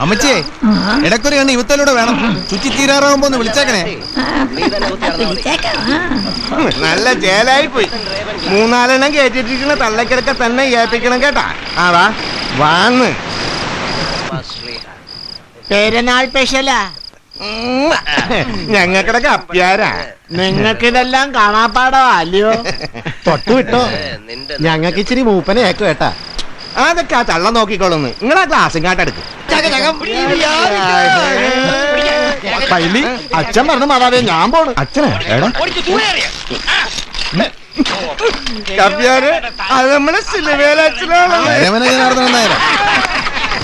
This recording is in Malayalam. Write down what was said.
അമ്മച്ചേ, ഇടക്കൊരു കണ്ണ് ഇവത്തലൂടെ വേണം. ചുറ്റി തീരാറാകുമ്പോ ഒന്ന് വിളിച്ചേക്കണേ. നല്ല ജയിലായി പോയി. 3-4 കയറ്റിട്ടിരിക്കുന്ന തള്ളക്കിടക്ക തന്നെ ഏൽപ്പിക്കണം കേട്ടാ. വാ വാന്ന് പെരുന്നാൾ സ്പെഷ്യലാ. ഞങ്ങൾക്കിടെ കപ്പ്യാരാ. നിങ്ങൾക്കിതെല്ലാം കാണാപ്പാടോ അല്ലയോ? തൊട്ടു വിട്ടോ, ഞങ്ങൾക്ക് ഇച്ചിരി മൂപ്പനെ ഏക്കു കേട്ടാ. അതൊക്കെ ആ തള്ള നോക്കിക്കോളൂന്ന്. നിങ്ങളാ ക്ലാസ്സും കാട്ടെടുക്കും. പൈലി അച്ഛൻ പറഞ്ഞ മാതാവേ ഞാൻ പോണു. അച്ഛനെ എടാ കപ്പ്യാര് അത് നമ്മളെ സിനിമയിലെ അച്ഛനാണ്. ജനാർദ്ദനൻ നായരാ.